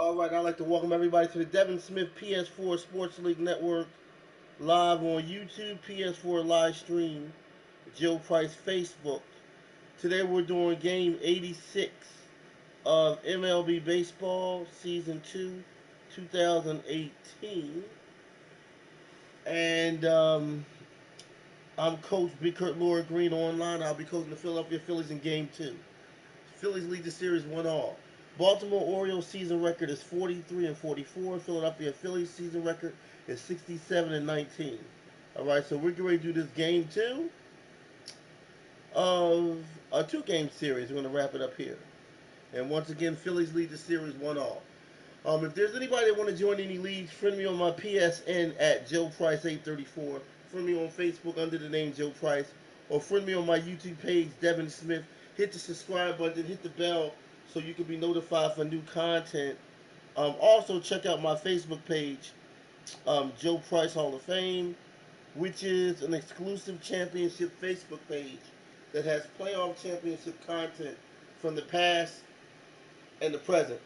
All right, I'd like to welcome everybody to the Devin Smith PS4 Sports League Network, live on YouTube, PS4 live stream, Joe Price Facebook. Today we're doing game 86 of MLB Baseball Season 2, 2018. And I'm Coach Big Kurt Laura Green online. I'll be coaching the Philadelphia Phillies in game 2. Phillies lead the series 1-all. Baltimore Orioles season record is 43-44. Philadelphia Phillies season record is 67-19. All right, so we're getting ready to do this game 2 of a 2-game series. We're going to wrap it up here. And once again, Phillies lead the series 1-all. If there's anybody that want to join any leagues, friend me on my PSN at Joe Price 834. Friend me on Facebook under the name Joe Price, or friend me on my YouTube page, Devin Smith. Hit the subscribe button, hit the bell so you can be notified for new content. Also, check out my Facebook page, Joe Price Hall of Fame, which is an exclusive championship Facebook page that has playoff championship content from the past and the present.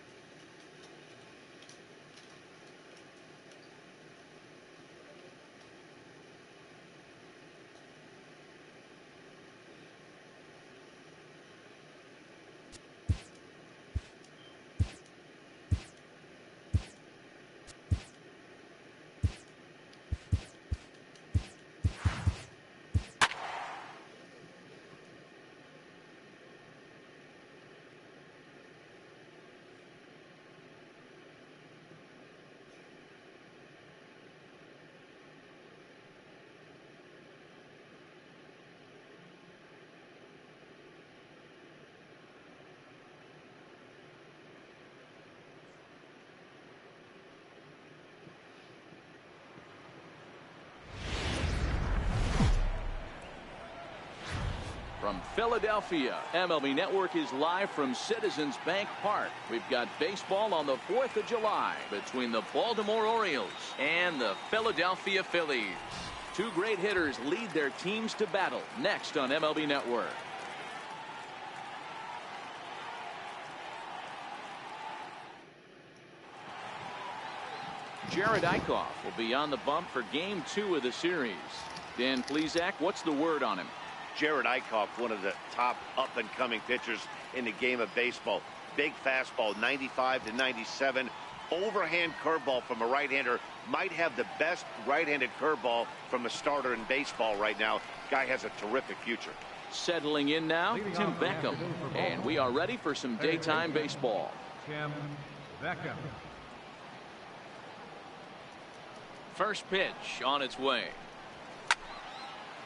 From Philadelphia, MLB Network is live from Citizens Bank Park. We've got baseball on the 4th of July between the Baltimore Orioles and the Philadelphia Phillies. Two great hitters lead their teams to battle next on MLB Network. Jared Eichhoff will be on the bump for game 2 of the series. Dan Plesac, what's the word on him? Jared Eichhoff, one of the top up-and-coming pitchers in the game of baseball. Big fastball, 95 to 97. Overhand curveball from a right-hander. Might have the best right-handed curveball from a starter in baseball right now. Guy has a terrific future. Settling in now, Tim Beckham. And we are ready for some daytime baseball. Tim Beckham. First pitch on its way.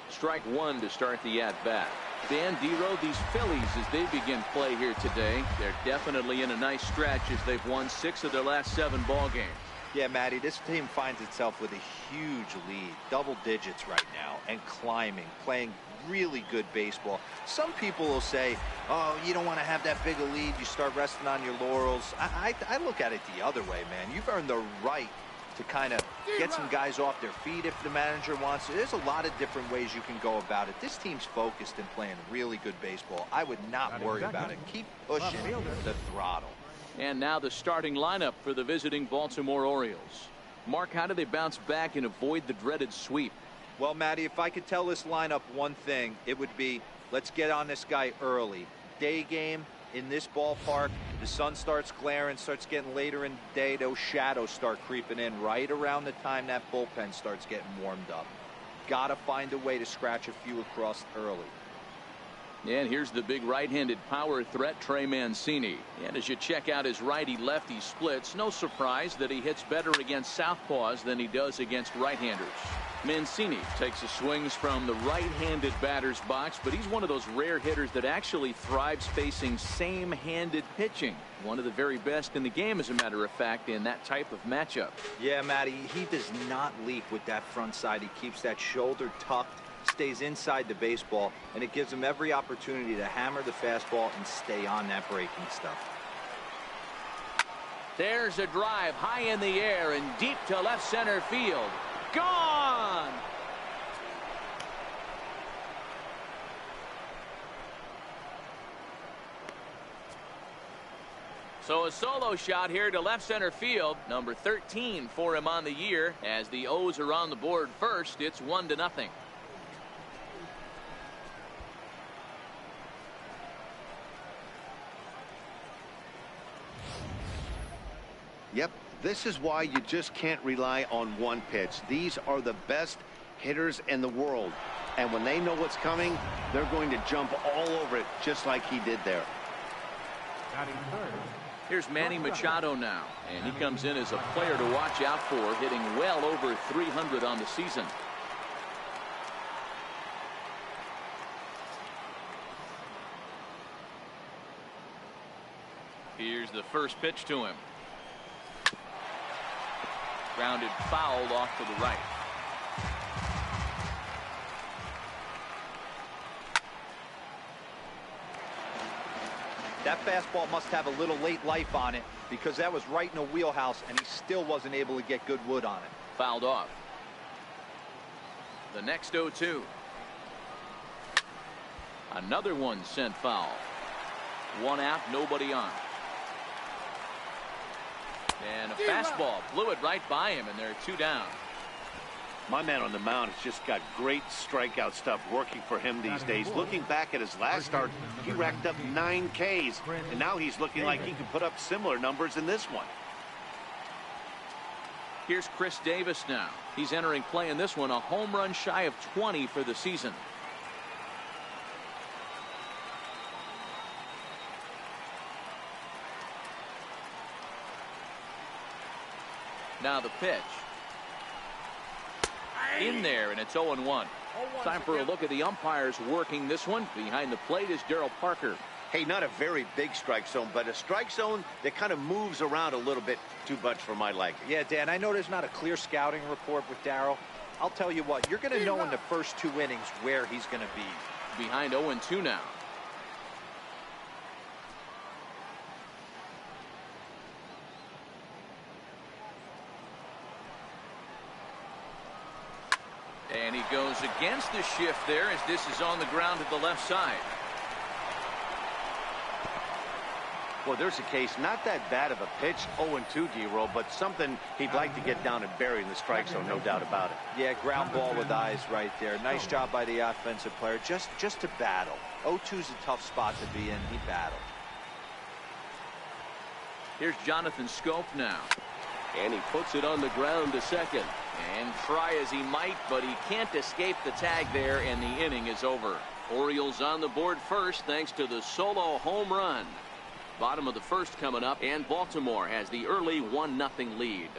Strike one to start the at-bat. Dan Dero, these Phillies, as they begin play here today, they're definitely in a nice stretch as they've won 6 of their last 7 ball games. Yeah, Matty, this team finds itself with a huge lead, double digits right now, and climbing, playing really good baseball. Some people will say, oh, you don't want to have that big a lead, you start resting on your laurels. I look at it the other way, man. You've earned the right to kind of get some guys off their feet if the manager wants to. There's a lot of different ways you can go about it. This team's focused and playing really good baseball. I would not worry about it. Keep pushing the throttle. And now the starting lineup for the visiting Baltimore Orioles. Mark, how do they bounce back and avoid the dreaded sweep? Well, Matty, if I could tell this lineup one thing, it would be, let's get on this guy early. Day game. In this ballpark, the sun starts glaring, starts getting later in the day. Those shadows start creeping in right around the time that bullpen starts getting warmed up. Got to find a way to scratch a few across early. And here's the big right-handed power threat, Trey Mancini. And as you check out his righty-lefty splits, no surprise that he hits better against southpaws than he does against right-handers. Mancini takes his swings from the right-handed batter's box, but he's one of those rare hitters that actually thrives facing same-handed pitching. One of the very best in the game, as a matter of fact, in that type of matchup. Yeah, Matty, he does not leap with that front side. He keeps that shoulder tucked, stays inside the baseball, and it gives him every opportunity to hammer the fastball and stay on that breaking stuff. There's a drive high in the air and deep to left center field. Gone! So a solo shot here to left center field. Number 13 for him on the year. As the O's are on the board first, it's 1-0. Yep, this is why you just can't rely on one pitch. These are the best hitters in the world. And when they know what's coming, they're going to jump all over it, just like he did there. Here's Manny Machado now, and he comes in as a player to watch out for, hitting well over 300 on the season. Here's the first pitch to him. Grounded foul off to the right. That fastball must have a little late life on it, because that was right in the wheelhouse and he still wasn't able to get good wood on it. Fouled off. The next 0-2. Another one sent foul. One out, nobody on. And a fastball blew it right by him, and there are 2 down. My man on the mound has just got great strikeout stuff working for him these days. Looking back at his last start, he racked up 9 Ks, and now he's looking like he can put up similar numbers in this one. Here's Chris Davis now. He's entering play in this one, a home run shy of 20 for the season. Now the pitch. In there, and it's 0-1. Time for a look at the umpires working this one. Behind the plate is Darryl Parker. Hey, not a very big strike zone, but a strike zone that kind of moves around a little bit too much for my liking. Yeah, Dan, I know there's not a clear scouting report with Darryl. I'll tell you what, you're going to know in the first 2 innings where he's going to be. Behind 0-2 now. And he goes against the shift there as this is on the ground to the left side. Well, there's a case, not that bad of a pitch, 0-2, D-Roll, but something he'd like to get down and bury in the strike zone, no doubt about it. Yeah, ground ball with eyes right there. Nice job by the offensive player, just to battle. 0-2's a tough spot to be in. He battled. Here's Jonathan Scope now. And he puts it on the ground to second. And try as he might, but he can't escape the tag there, and the inning is over. Orioles on the board first thanks to the solo home run. Bottom of the first coming up, and Baltimore has the early 1-0 lead.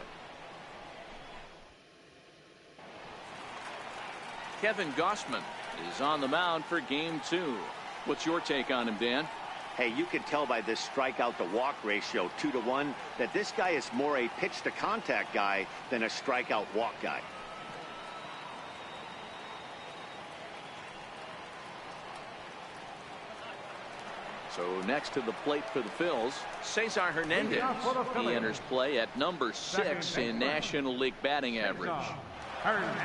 Kevin Gausman is on the mound for game 2. What's your take on him, Dan? Hey, you can tell by this strikeout to walk ratio 2-1 that this guy is more a pitch to contact guy than a strikeout walk guy. So next to the plate for the Phils, Cesar Hernandez. He enters play at number 6 in National League batting average. Hernandez.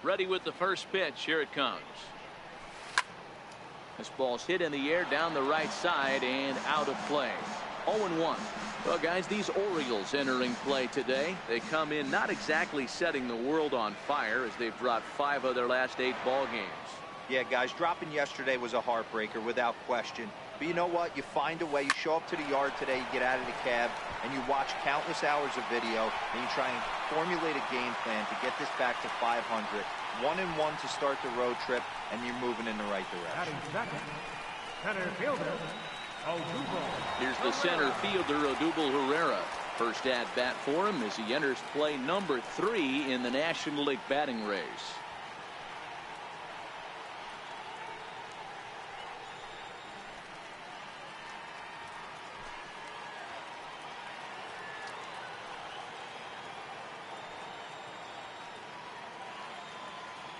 Ready with the first pitch. Here it comes. This ball's hit in the air down the right side and out of play. 0-1. Well, guys, these Orioles entering play today. They come in not exactly setting the world on fire as they've dropped 5 of their last 8 ball games. Yeah, guys, dropping yesterday was a heartbreaker without question. But you know what? You find a way. You show up to the yard today, you get out of the cab, and you watch countless hours of video, and you try and formulate a game plan to get this back to 500. 1-1 to start the road trip, and you're moving in the right direction. Second, center fielder, Odubel. Here's the center fielder, Odubel Herrera. First at bat for him as he enters play number 3 in the National League batting race.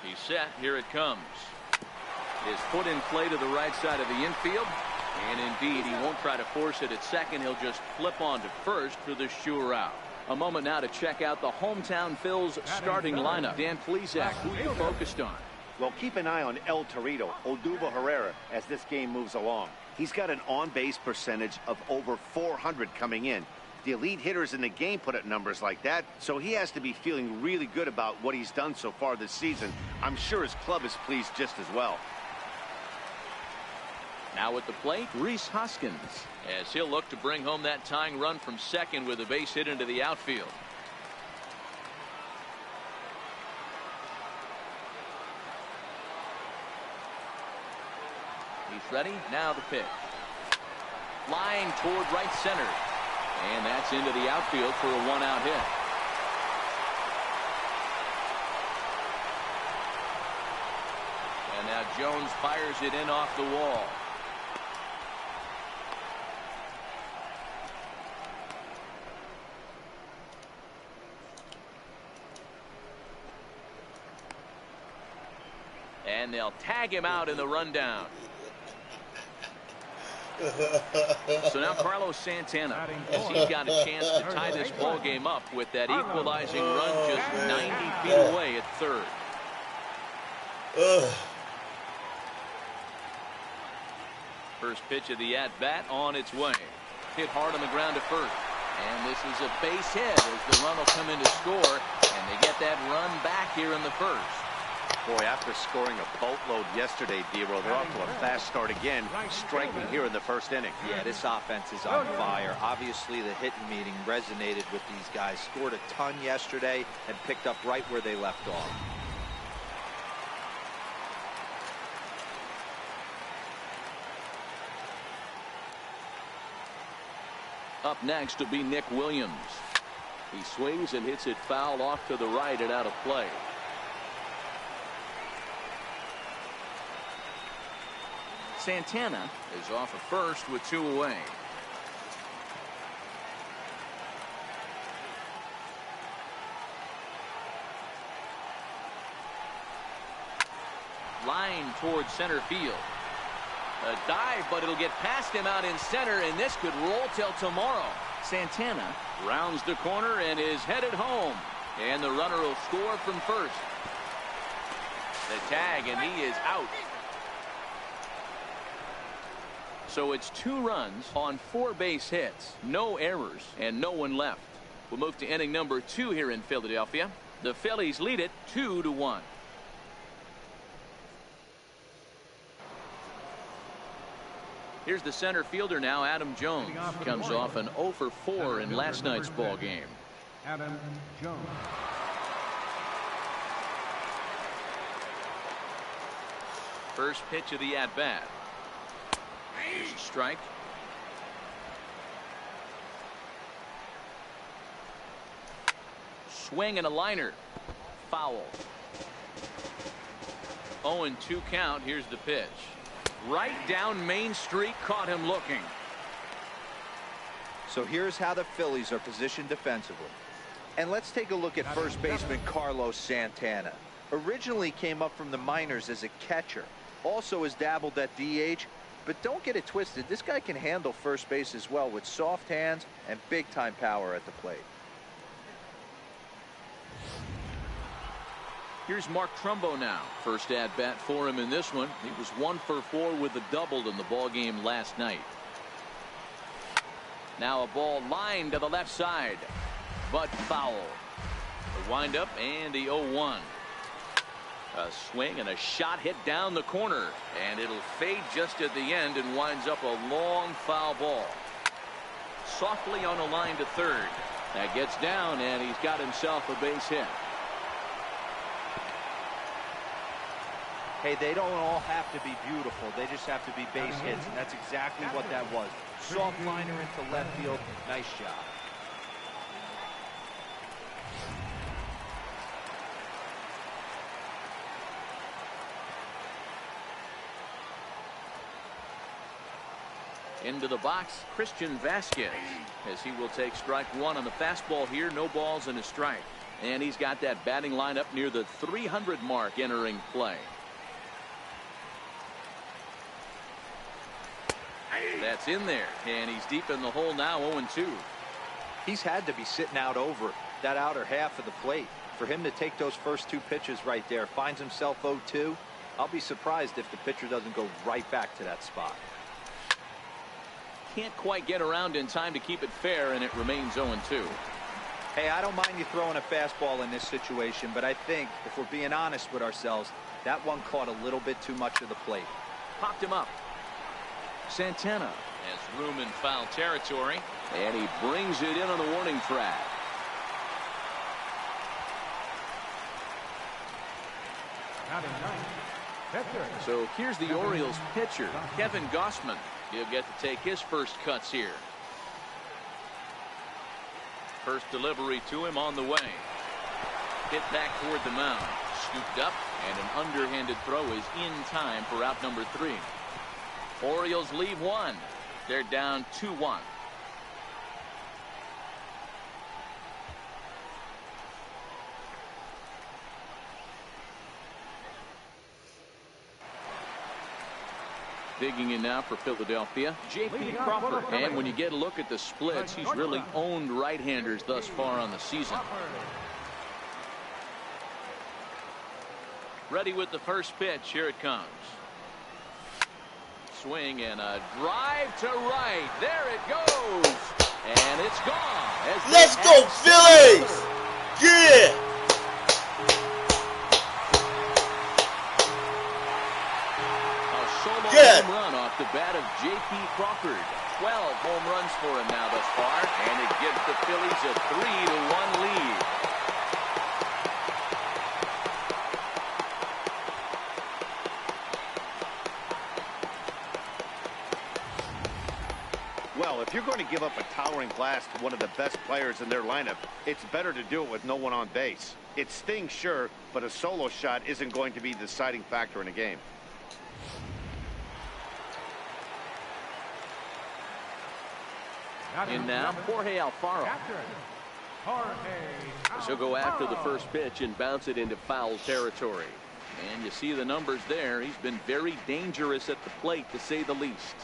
He's set. Here it comes. His foot in play to the right side of the infield. And indeed, he won't try to force it at second. He'll just flip on to first for the sure out. A moment now to check out the hometown Phil's starting lineup. Dan Plesac, who you focused on? Well, keep an eye on El Torito, Odubel Herrera, as this game moves along. He's got an on-base percentage of over 400 coming in. The elite hitters in the game put up numbers like that, so he has to be feeling really good about what he's done so far this season. I'm sure his club is pleased just as well. Now at the plate, Rhys Hoskins, as he'll look to bring home that tying run from second with a base hit into the outfield. He's ready. Now the pitch. Flying toward right center. And that's into the outfield for a one-out hit. And now Jones fires it in off the wall. And they'll tag him out in the rundown. So now Carlos Santana, as he's got a chance to tie this ball game up with that equalizing run just 90 feet away at third. First pitch of the at-bat on its way. Hit hard on the ground to first. And this is a base hit as the run will come in to score. And they get that run back here in the first. Boy, after scoring a boatload yesterday, D-Roll, they're off to a fast start again, striking here in the first inning. Yeah, this offense is on fire. Obviously, the hitting meeting resonated with these guys. Scored a ton yesterday and picked up right where they left off. Up next will be Nick Williams. He swings and hits it foul off to the right and out of play. Santana is off at first with two away. Line towards center field. A dive, but it'll get past him out in center, and this could roll till tomorrow. Santana rounds the corner and is headed home. And the runner will score from first. The tag, and he is out. So it's 2 runs on 4 base hits, no errors, and no one left. We'll move to inning number 2 here in Philadelphia. The Phillies lead it 2-1. Here's the center fielder now, Adam Jones. Comes off an 0 for 4 in last night's ball game. Adam Jones. First pitch of the at-bat. Here's a strike. Swing and a liner. Foul. 0-2 count. Here's the pitch. Right down Main Street, caught him looking. So here's how the Phillies are positioned defensively. And let's take a look at first baseman Carlos Santana. Originally came up from the minors as a catcher. Also has dabbled at DH. But don't get it twisted. This guy can handle first base as well with soft hands and big-time power at the plate. Here's Mark Trumbo now. First at-bat for him in this one. He was 1 for 4 with a double in the ball game last night. Now a ball lined to the left side. But foul. The windup and the 0-1. A swing and a shot hit down the corner, and it'll fade just at the end and winds up a long foul ball. Softly on a line to third. That gets down, and he's got himself a base hit. Hey, they don't all have to be beautiful. They just have to be base hits, and that's exactly what that was. Soft liner into left field. Nice job. Into the box, Christian Vasquez, as he will take strike 1 on the fastball here. No balls and a strike. And he's got that batting lineup near the 300 mark entering play. That's in there, and he's deep in the hole now, 0-2. He's had to be sitting out over that outer half of the plate. For him to take those first 2 pitches right there, finds himself 0-2. I'll be surprised if the pitcher doesn't go right back to that spot. Can't quite get around in time to keep it fair, and it remains 0-2. Hey, I don't mind you throwing a fastball in this situation, but I think if we're being honest with ourselves, that one caught a little bit too much of the plate. Popped him up. Santana has room in foul territory, and he brings it in on the warning track. So here's the Orioles pitcher, Kevin Gausman. He'll get to take his first cuts here. First delivery to him on the way. Hit back toward the mound. Scooped up, and an underhanded throw is in time for out number 3. Orioles leave 1. They're down 2-1. Digging in now for Philadelphia, J.P. Crawford. And when you get a look at the splits, he's really owned right-handers thus far on the season. Ready with the first pitch. Here it comes. Swing and a drive to right. There it goes. And it's gone. Let's go, Phillies! Yeah! Home run off the bat of J.P. Crawford. 12 home runs for him now thus far, and it gives the Phillies a 3-1 lead. Well, if you're going to give up a towering blast to one of the best players in their lineup, it's better to do it with no one on base. It stings, sure, but a solo shot isn't going to be the deciding factor in a game. And now, Jorge Alfaro. He'll go after the first pitch and bounce it into foul territory. And you see the numbers there. He's been very dangerous at the plate, to say the least.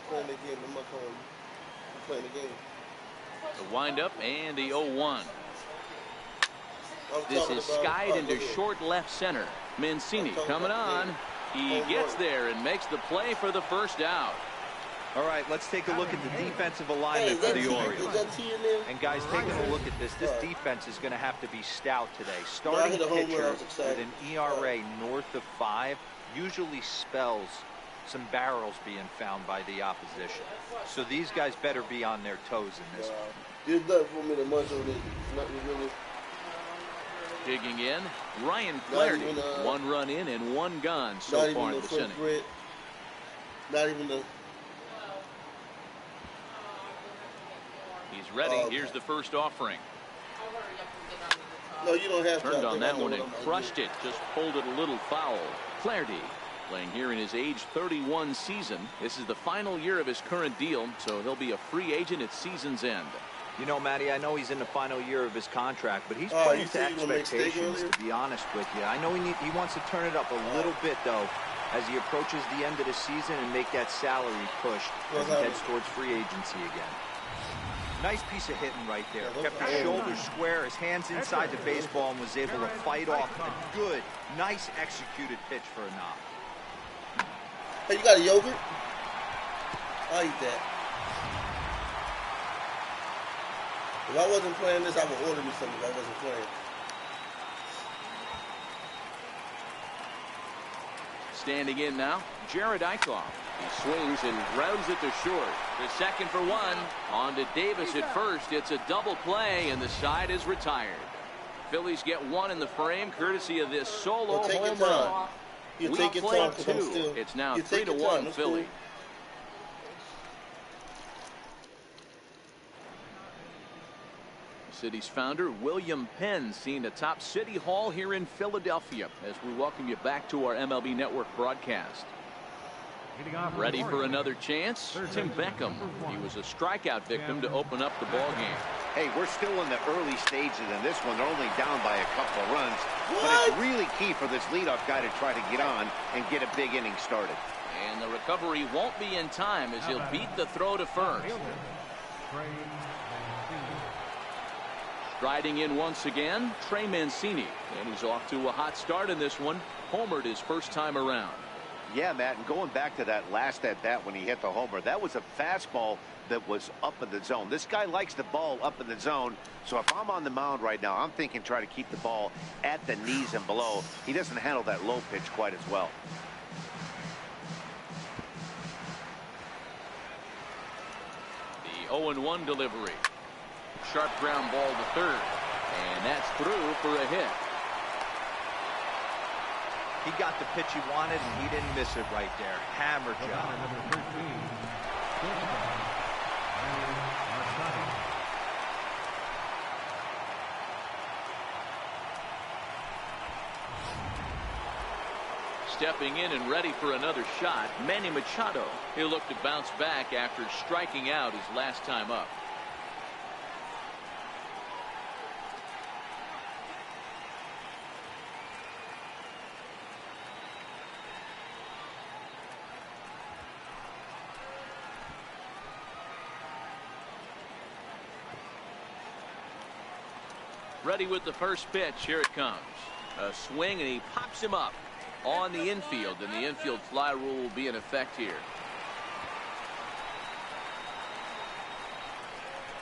Playing the game, I'm not calling. I'm playing the game. The windup and the 0-1. This is skied into short left center. Mancini coming on. He gets there and makes the play for the first out. All right, let's take a look at the defensive alignment for the Orioles. And guys, taking a look at this defense is going to have to be stout today. Starting pitcher with an ERA north of 5 usually spells some barrels being found by the opposition. So these guys better be on their toes in this one. There's nothing for me to munch on this. Nothing really. Digging in, Ryan Flaherty. 1 run in and 1 gone so far in this inning. Not even the. He's ready. Here's the first offering. No, you don't have to. Turned on that one and crushed it. Just pulled it a little foul. Flaherty playing here in his age 31 season. This is the final year of his current deal, so he'll be a free agent at season's end. You know, Matty, I know he's in the final year of his contract, but he's playing to expectations, to be honest with you. I know he wants to turn it up a little bit, though, as he approaches the end of the season and make that salary push as he heads towards free agency again. Nice piece of hitting right there. Kept his shoulders square, his hands inside the baseball, and was able to fight off a good, nice executed pitch for a knock. Hey, you got a yogurt? I'll eat that. If I wasn't playing this, I would order me something if I wasn't playing. Standing in now, Jared Eichhoff. He swings and grounds it to short. The second for 1. On to Davis at first. It's a double play, and the side is retired. Phillies get 1 in the frame, courtesy of this solo home run. You take your time, 2. It's now 3-1 Philly. Cool. City's founder William Penn seen atop City Hall here in Philadelphia as we welcome you back to our MLB Network broadcast. Ready for another chance? Tim Beckham. He was a strikeout victim to open up the ball game. Hey, we're still in the early stages in this one. They're only down by a couple of runs. But it's really key for this leadoff guy to try to get on and get a big inning started. And the recovery won't be in time as he'll beat the throw to first. Striding in once again, Trey Mancini. And he's off to a hot start in this one. Homered his first time around. Yeah, Matt, and going back to that last at-bat when he hit the homer, that was a fastball that was up in the zone. This guy likes the ball up in the zone, so if I'm on the mound right now, I'm thinking try to keep the ball at the knees and below. He doesn't handle that low pitch quite as well. The 0-1 delivery. Sharp ground ball to third. And that's through for a hit. He got the pitch he wanted, and he didn't miss it right there. Hammer job. Number 13, Stepping in and ready for another shot, Manny Machado. He'll look to bounce back after striking out his last time up. Ready with the first pitch. Here it comes. A swing, and he pops him up on the infield, and the infield fly rule will be in effect here.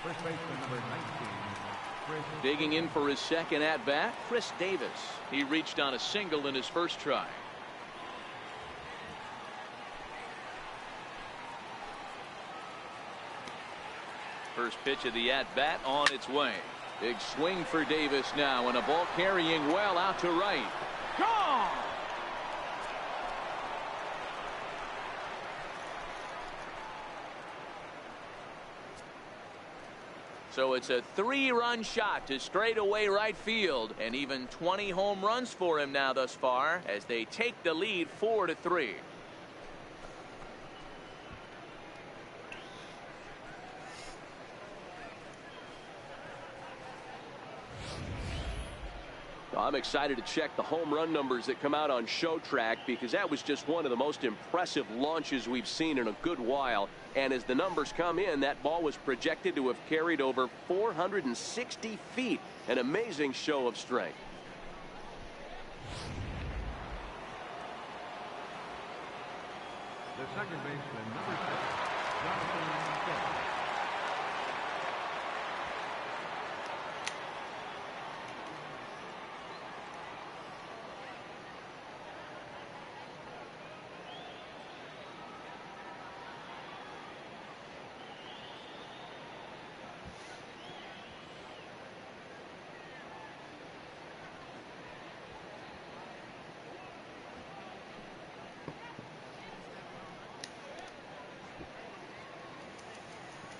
First baseman number 19. Digging in for his second at-bat, Chris Davis. He reached on a single in his first try. First pitch of the at-bat on its way. Big swing for Davis now, and a ball carrying well out to right. Gone! So it's a 3-run shot to straightaway right field, and even 20 home runs for him now thus far as they take the lead 4-3. I'm excited to check the home run numbers that come out on Show Track, because that was just one of the most impressive launches we've seen in a good while. And as the numbers come in, that ball was projected to have carried over 460 feet. An amazing show of strength. The second baseman number 6, Jonathan Scott.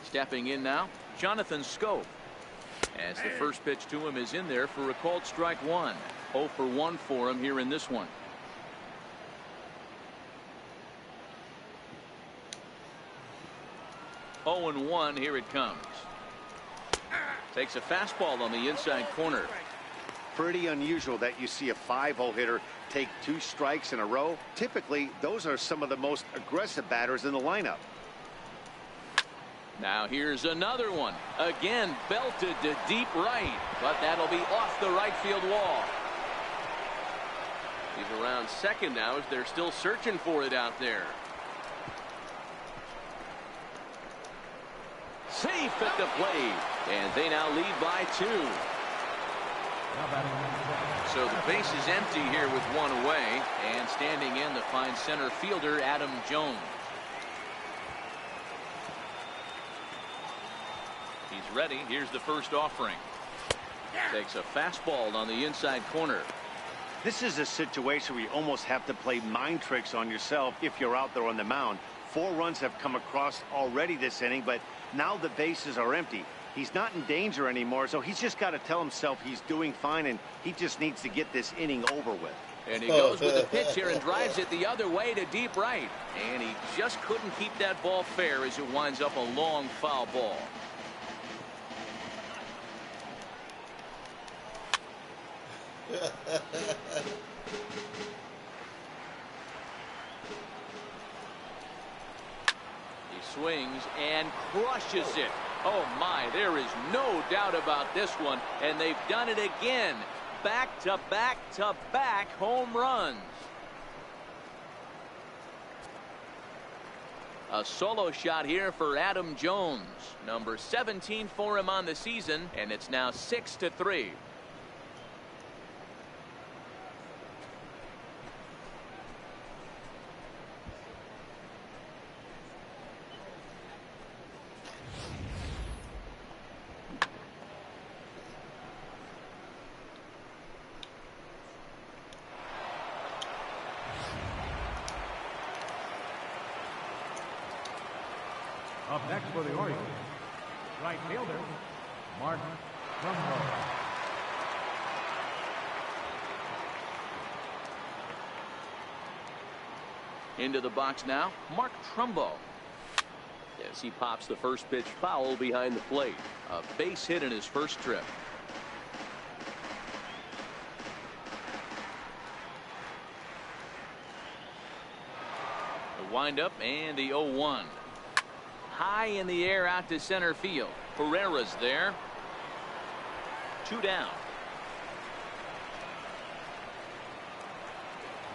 Stepping in now, Jonathan Scope. As the first pitch to him is in there for a called strike one. 0 for 1 for him here in this one. Oh and 1, here it comes. Takes a fastball on the inside corner. Pretty unusual that you see a 5-hole hitter take 2 strikes in a row. Typically, those are some of the most aggressive batters in the lineup. Now here's another one. Again, belted to deep right, but that'll be off the right field wall. He's around second now as they're still searching for it out there. Safe at the plate, and they now lead by 2. So the base is empty here with 1 away, and standing in the fine center fielder Adam Jones. He's ready. Here's the first offering. Takes a fastball on the inside corner. This is a situation where you almost have to play mind tricks on yourself if you're out there on the mound. 4 runs have come across already this inning, but now the bases are empty. He's not in danger anymore, so he's just got to tell himself he's doing fine, and he just needs to get this inning over with. And he goes with the pitch here and drives it the other way to deep right. And he just couldn't keep that ball fair as it winds up a long foul ball. swings and crushes it. Oh my, there is no doubt about this one, and they've done it again. Back to back to back home runs. A solo shot here for Adam Jones, number 17 for him on the season, and it's now 6-3. Up next for the Orioles, right fielder, Mark Trumbo. Into the box now, Mark Trumbo. As he pops the first pitch foul behind the plate. A base hit in his first trip. The windup and the 0-1. High in the air out to center field. Pereira's there. 2 down.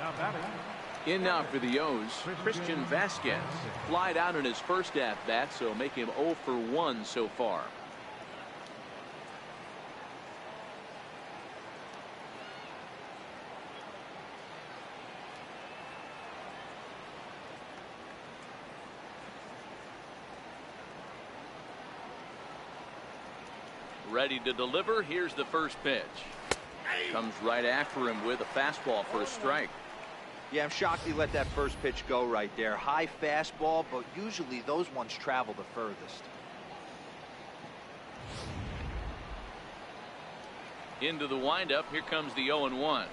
Now batting. In now for the O's, Christian Vasquez. Flied out in his first at-bat, so make him 0 for 1 so far. Ready to deliver. Here's the first pitch. Comes right after him with a fastball for a strike. Yeah, I'm shocked he let that first pitch go right there. High fastball, but usually those ones travel the furthest. Into the windup. Here comes the 0-1.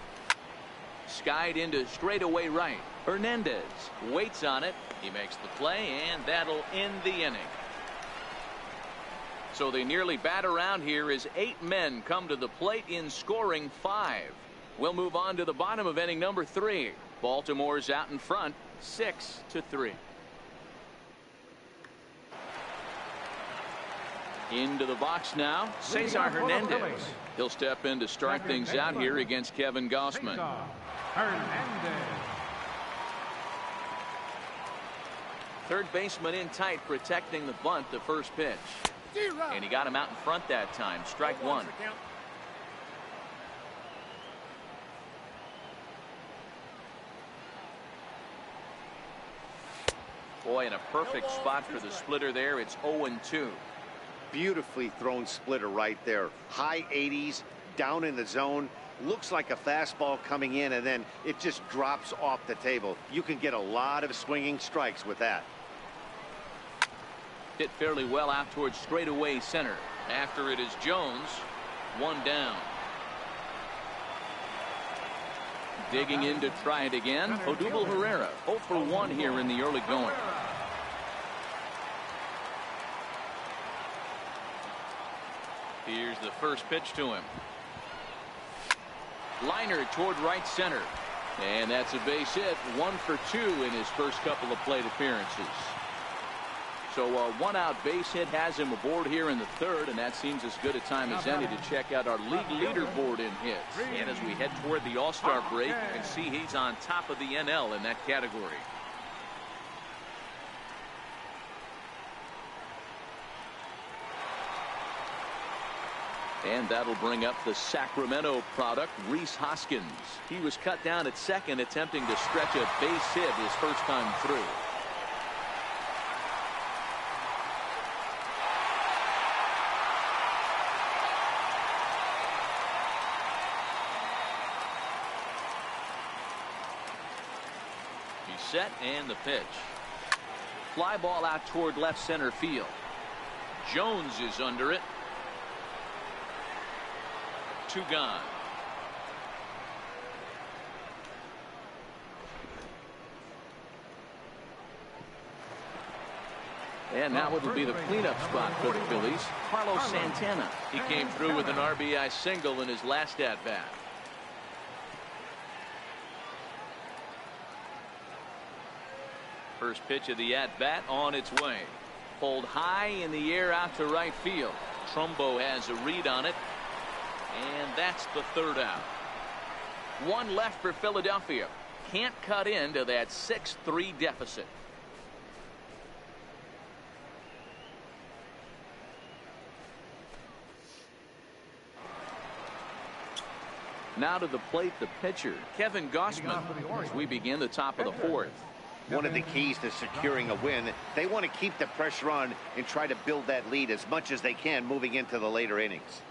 Skied into straightaway right. Hernandez waits on it. He makes the play, and that'll end the inning. So they nearly bat around here as 8 men come to the plate in scoring 5. We'll move on to the bottom of inning number 3. Baltimore's out in front, 6-3. Into the box now, Cesar Hernandez. He'll step in to start things out here against Kevin Gossman. Hernandez. Third baseman in tight, protecting the bunt, the first pitch. And he got him out in front that time. Strike 1. Boy, in a perfect spot for the splitter there. It's 0-2. Beautifully thrown splitter right there. High 80s, down in the zone. Looks like a fastball coming in, and then it just drops off the table. You can get a lot of swinging strikes with that. Hit fairly well out towards straightaway center. After it is Jones. 1 down. Digging in to try it again. Odubel Herrera 0 for 1 here in the early going. Here's the first pitch to him. Liner toward right center. And that's a base hit. 1 for 2 in his first couple of plate appearances. So a 1-out base hit has him aboard here in the 3rd, and that seems as good a time as any to check out our league leaderboard in hits. And as we head toward the All-Star break, you can see he's on top of the NL in that category. And that'll bring up the Sacramento product, Rhys Hoskins. He was cut down at second, attempting to stretch a base hit his first time through. Set and the pitch. Fly ball out toward left center field. Jones is under it. 2 gone. And now it'll be the cleanup spot for the Phillies. Carlos Santana. He came through with an RBI single in his last at bat. First pitch of the at-bat on its way. Pulled high in the air out to right field. Trumbo has a read on it. And that's the third out. One left for Philadelphia. Can't cut into that 6-3 deficit. Now to the plate, the pitcher, Kevin Gausman, as we begin the top of the fourth. One of the keys to securing a win, they want to keep the pressure on and try to build that lead as much as they can moving into the later innings.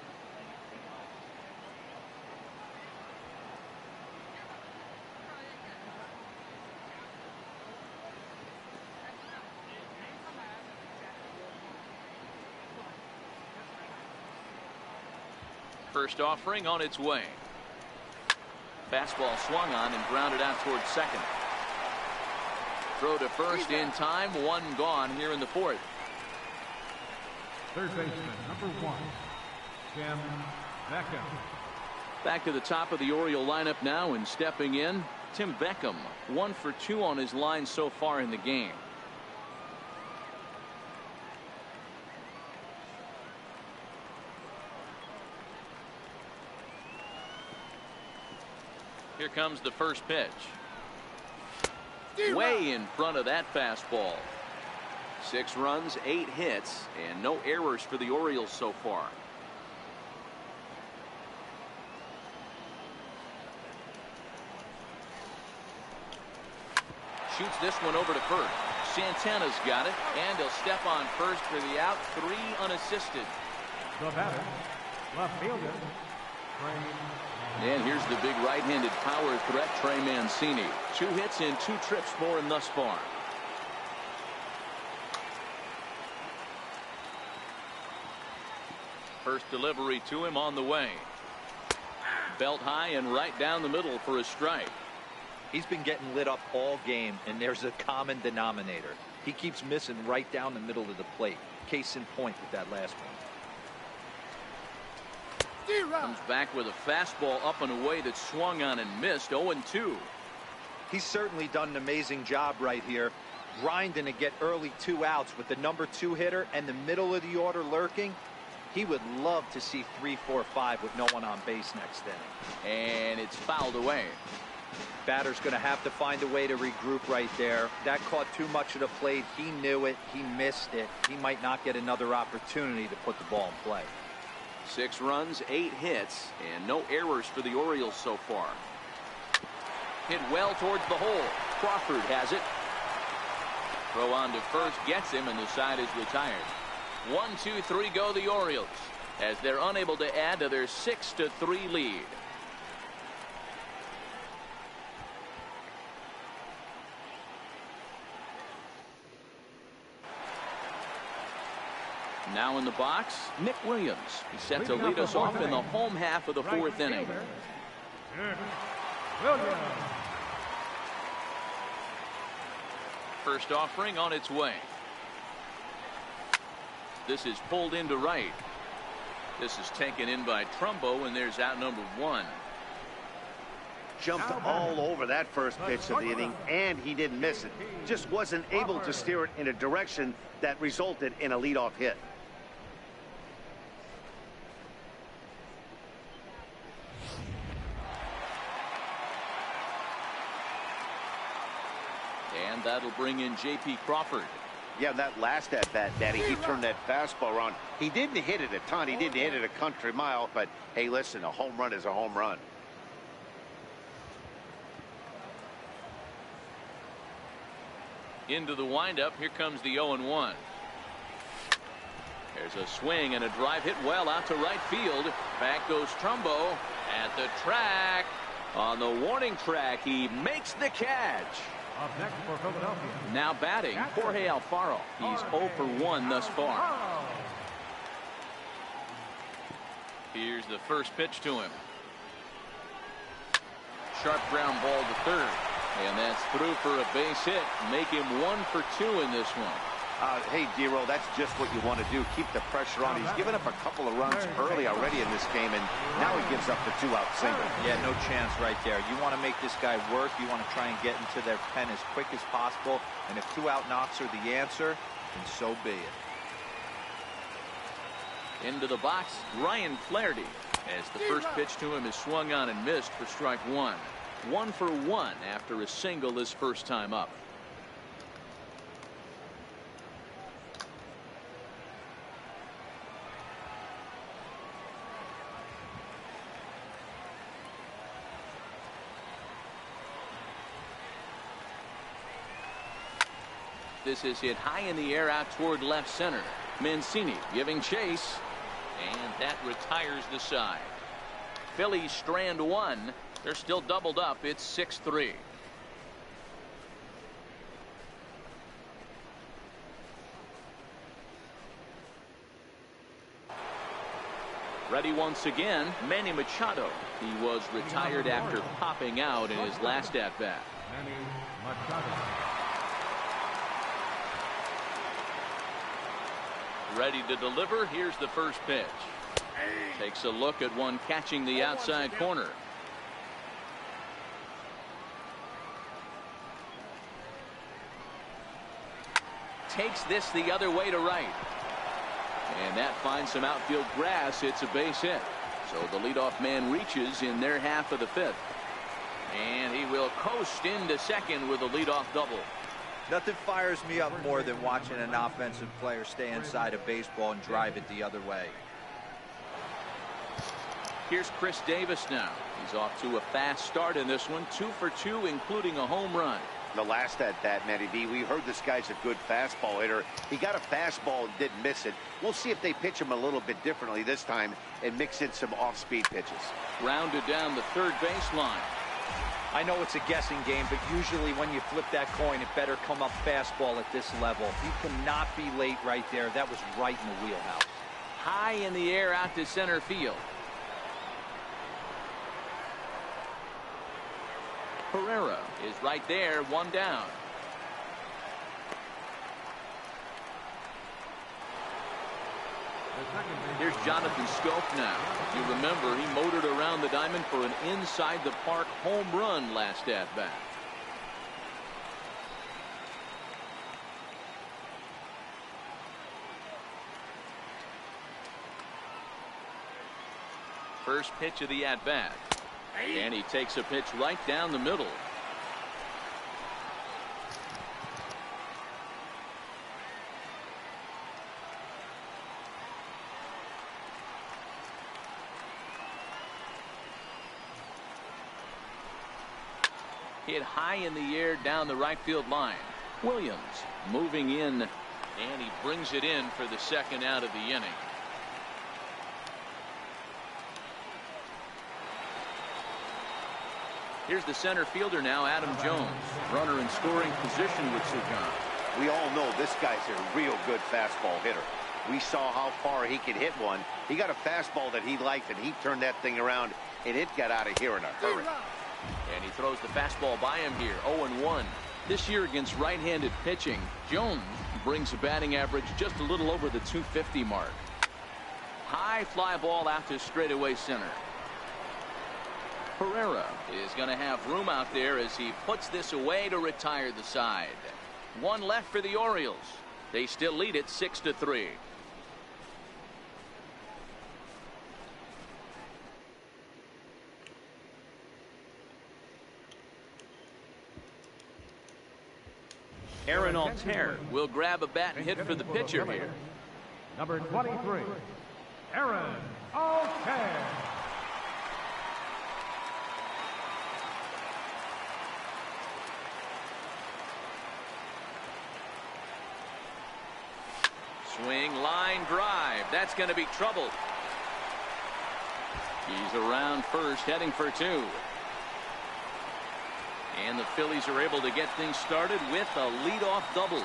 First offering on its way. Fastball swung on and grounded out towards second. Throw to first in time. One gone here in the fourth. Third baseman, number 1, Tim Beckham. Back to the top of the Oriole lineup now, and stepping in, Tim Beckham. 1 for 2 on his line so far in the game. Here comes the first pitch. Way in front of that fastball. 6 runs, 8 hits, and no errors for the Orioles so far. Shoots this one over to first. Santana's got it, and he'll step on first for the out. 3 unassisted. The batter, left fielder, And here's the big right-handed power threat, Trey Mancini. 2 hits in 2 trips for him thus far. First delivery to him on the way. Belt high and right down the middle for a strike. He's been getting lit up all game, and there's a common denominator. He keeps missing right down the middle of the plate. Case in point with that last one. Comes back with a fastball up and away that swung on and missed. 0-2. He's certainly done an amazing job right here, grinding to get early 2 outs with the number 2 hitter and the middle of the order lurking. He would love to see 3, 4, 5 with no one on base next inning. And it's fouled away. Batter's going to have to find a way to regroup right there. That caught too much of the plate. He knew it. He missed it. He might not get another opportunity to put the ball in play. 6 runs, 8 hits, and no errors for the Orioles so far. Hit well towards the hole. Crawford has it. Throw on to first gets him, and the side is retired. 1, 2, 3 go the Orioles as they're unable to add to their 6-3 lead. Now in the box, Nick Williams. He's set to lead us off in the home half of the 4th inning. First offering on its way. This is pulled into right. This is taken in by Trumbo, and there's out number 1. Jumped all over that first pitch of the inning, and he didn't miss it. Just wasn't able to steer it in a direction that resulted in a leadoff hit. And that'll bring in J.P. Crawford. Yeah, that last at-bat, Daddy, he turned that fastball around. He didn't hit it a ton. He didn't hit it a country mile. But, hey, listen, a home run is a home run. Into the windup. Here comes the 0-1. There's a swing and a drive hit well out to right field. Back goes Trumbo at the track. On the warning track, he makes the catch. Up next for Philadelphia. Now batting, Jorge Alfaro. He's 0 for 1 thus far. Here's the first pitch to him. Sharp ground ball to third. And that's through for a base hit. Make him 1 for 2 in this one. Hey, Dero, that's just what you want to do. Keep the pressure on. He's given up a couple of runs early already in this game, and now he gives up the 2-out single. Yeah, no chance right there. You want to make this guy work. You want to try and get into their pen as quick as possible. And if 2-out knocks are the answer, and so be it. Into the box, Ryan Flaherty, as the first pitch to him is swung on and missed for strike one. 1 for 1 after a single his first time up. This is hit high in the air out toward left center. Mancini giving chase, and that retires the side. Phillies strand one. They're still doubled up. It's 6-3. Ready once again, Manny Machado. He was retired after popping out in his last at bat. Manny Machado. Ready to deliver. Here's the first pitch. Takes a look at one catching the outside corner. Takes this the other way to right. And that finds some outfield grass. It's a base hit. So the leadoff man reaches in their half of the fifth. And he will coast into second with a leadoff double. Nothing fires me up more than watching an offensive player stay inside a baseball and drive it the other way. Here's Chris Davis now. He's off to a fast start in this one. 2 for 2, including a home run. The last at bat, Matty V, we heard this guy's a good fastball hitter. He got a fastball and didn't miss it. We'll see if they pitch him a little bit differently this time and mix in some off-speed pitches. Grounded down the third baseline. I know it's a guessing game, but usually when you flip that coin, it better come up fastball at this level. You cannot be late right there. That was right in the wheelhouse. High in the air out to center field. Pereira is right there, one down. Here's Jonathan Schoop now. If you remember, he motored around the diamond for an inside the park home run last at bat. First pitch of the at bat. And he takes a pitch right down the middle. Hit high in the air down the right field line. Williams moving in, and he brings it in for the second out of the inning. Here's the center fielder now, Adam Jones. Runner in scoring position with Sugan. We all know this guy's a real good fastball hitter. We saw how far he could hit one. He got a fastball that he liked, and he turned that thing around, and it got out of here in a hurry. And he throws the fastball by him here, 0-1. This year against right-handed pitching, Jones brings a batting average just a little over the 250 mark. High fly ball out to straightaway center. Pereira is going to have room out there as he puts this away to retire the side. One left for the Orioles. They still lead it 6-3. Aaron Altair will grab a bat and hit for the pitcher here. Number 23, Aaron Altair. Swing, line drive. That's going to be trouble. He's around first, heading for two. And the Phillies are able to get things started with a leadoff double.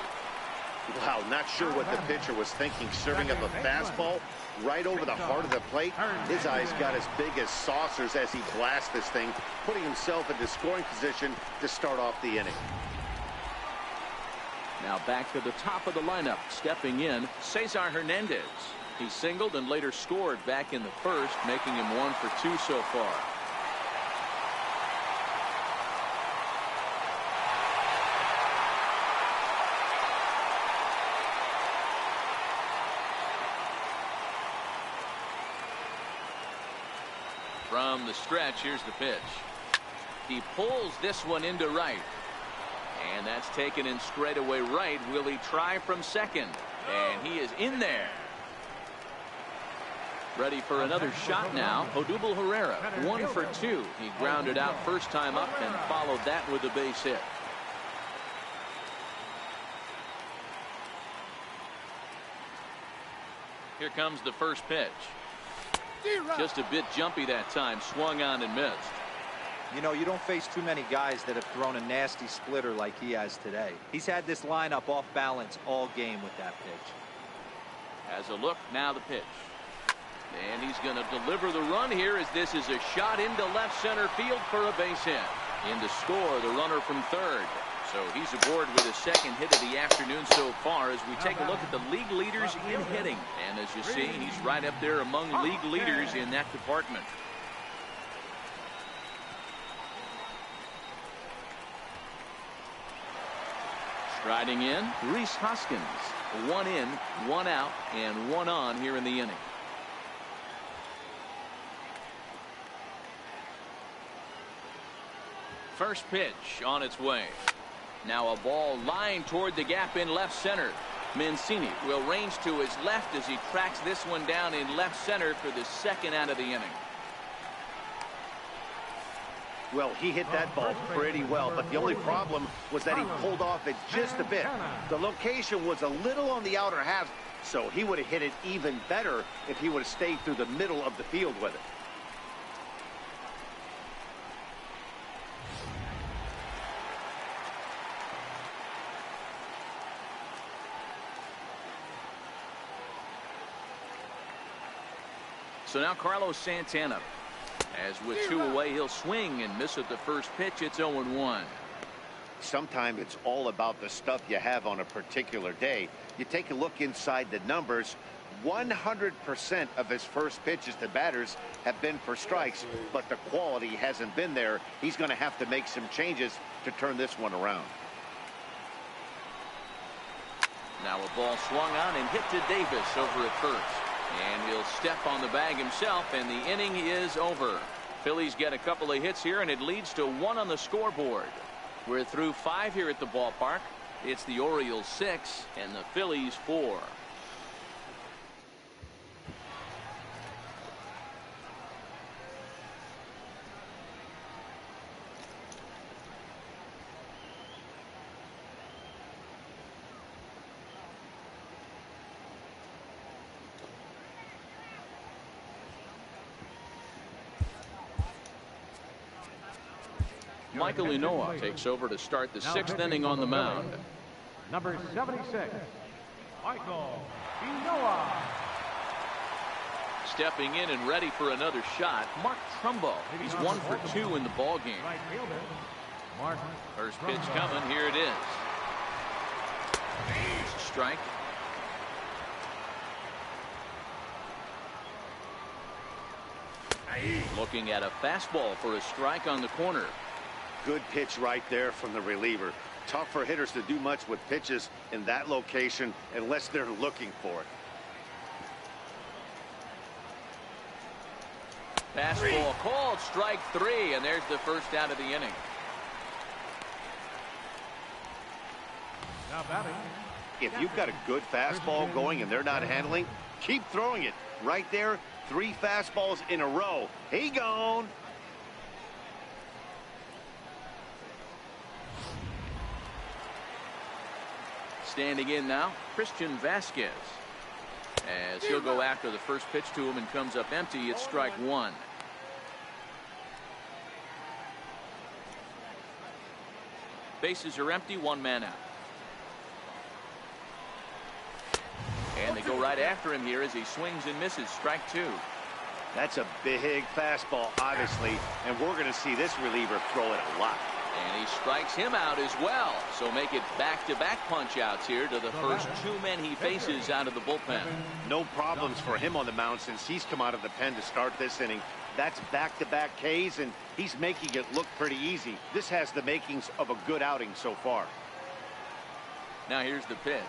Wow, not sure what the pitcher was thinking, serving up a fastball right over the heart of the plate. His eyes got as big as saucers as he blasts this thing, putting himself into scoring position to start off the inning. Now back to the top of the lineup, stepping in, Cesar Hernandez. He singled and later scored back in the first, making him 1 for 2 so far. From the stretch, here's the pitch. He pulls this one into right. And that's taken in straightaway right. Will he try from second? And he is in there. Ready for another shot now. Odubel Herrera, 1 for 2. He grounded out first time up and followed that with a base hit. Here comes the first pitch. Just a bit jumpy that time. Swung on and missed. You know, you don't face too many guys that have thrown a nasty splitter like he has today. He's had this lineup off balance all game with that pitch. As a look, now the pitch. And he's going to deliver the run here as this is a shot into left center field for a base hit. In to score the runner from third. So he's aboard with his second hit of the afternoon so far as we take a look at the league leaders in hitting. And as you see, he's right up there among league leaders in that department. Striding in, Rhys Hoskins. 1 in, 1 out, and 1 on here in the inning. First pitch on its way. Now a ball lined toward the gap in left center. Mancini will range to his left as he tracks this one down in left center for the second out of the inning. Well, he hit that ball pretty well, but the only problem was that he pulled off it just a bit. The location was a little on the outer half, so he would have hit it even better if he would have stayed through the middle of the field with it. So now Carlos Santana. As with 2 away, he'll swing and miss at the first pitch. It's 0-1. Sometimes it's all about the stuff you have on a particular day. You take a look inside the numbers. 100% of his first pitches to batters have been for strikes, but the quality hasn't been there. He's going to have to make some changes to turn this one around. Now a ball swung on and hit to Davis over at first. And he'll step on the bag himself, and the inning is over. Phillies get a couple of hits here, and it leads to 1 on the scoreboard. We're through 5 here at the ballpark. It's the Orioles 6 and the Phillies 4. Michael Inoa takes over to start the 6th inning on the mound. Number 76, Michael Inoa. Stepping in and ready for another shot, Mark Trumbo. He's 1 for 2 in the ball game. Right fielder, Mark First pitch coming. Here it is. Strike. Looking at a fastball for a strike on the corner. Good pitch right there from the reliever. Tough for hitters to do much with pitches in that location unless they're looking for it. Fastball called, strike 3, and there's the first out of the inning. Now batting. If you've got a good fastball going and they're not handling, keep throwing it. Right there, 3 fastballs in a row. He gone. Standing in now, Christian Vasquez. As he'll go after the first pitch to him and comes up empty, it's strike 1. Bases are empty, 1 man out. And they go right after him here as he swings and misses. Strike 2. That's a big fastball, obviously, and we're going to see this reliever throw it a lot. And he strikes him out as well. So make it back-to-back punch-outs here to the first 2 men he faces out of the bullpen. No problems for him on the mound since he's come out of the pen to start this inning. That's back-to-back Ks, and he's making it look pretty easy. This has the makings of a good outing so far. Now here's the pitch.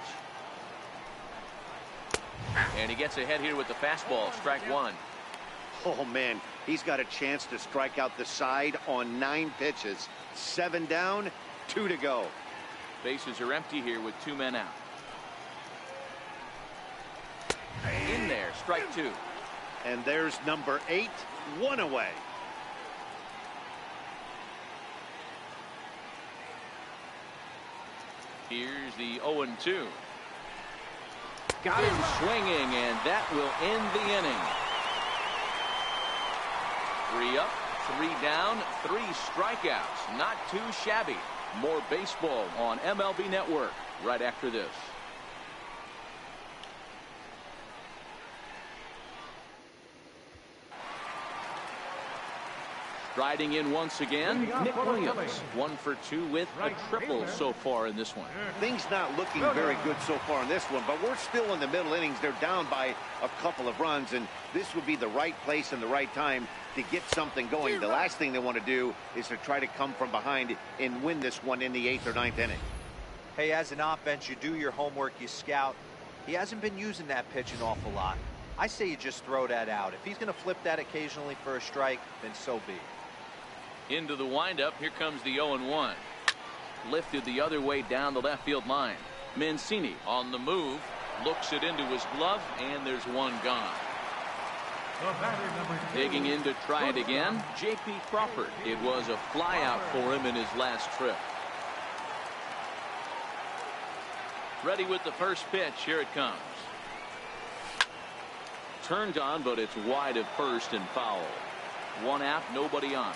And he gets ahead here with the fastball. Strike 1. Oh, man, He's got a chance to strike out the side on 9 pitches. 7 down, 2 to go. Bases are empty here with 2 men out. In there, strike 2. And there's number 8, 1 away. Here's the 0-2. Got him swinging, and that will end the inning. 3 up, 3 down, 3 strikeouts. Not too shabby. More baseball on MLB Network right after this. Striding in once again, Nick Williams. 1 for 2 with a triple so far in this one. Things not looking very good so far in this one, but we're still in the middle innings. They're down by a couple of runs, and this would be the right place and the right time to get something going. The last thing they want to do is to try to come from behind and win this one in the 8th or 9th inning. Hey, as an offense, you do your homework, you scout. He hasn't been using that pitch an awful lot. I say you just throw that out. If he's going to flip that occasionally for a strike, then so be it. Into the windup. Here comes the 0-1. Lifted the other way down the left field line. Mancini on the move. Looks it into his glove, and there's one gone. Digging in to try it again, J.P. Crawford. It was a flyout for him in his last trip. Ready with the first pitch. Here it comes. Turned on, but it's wide of first and foul. 1 out, nobody on.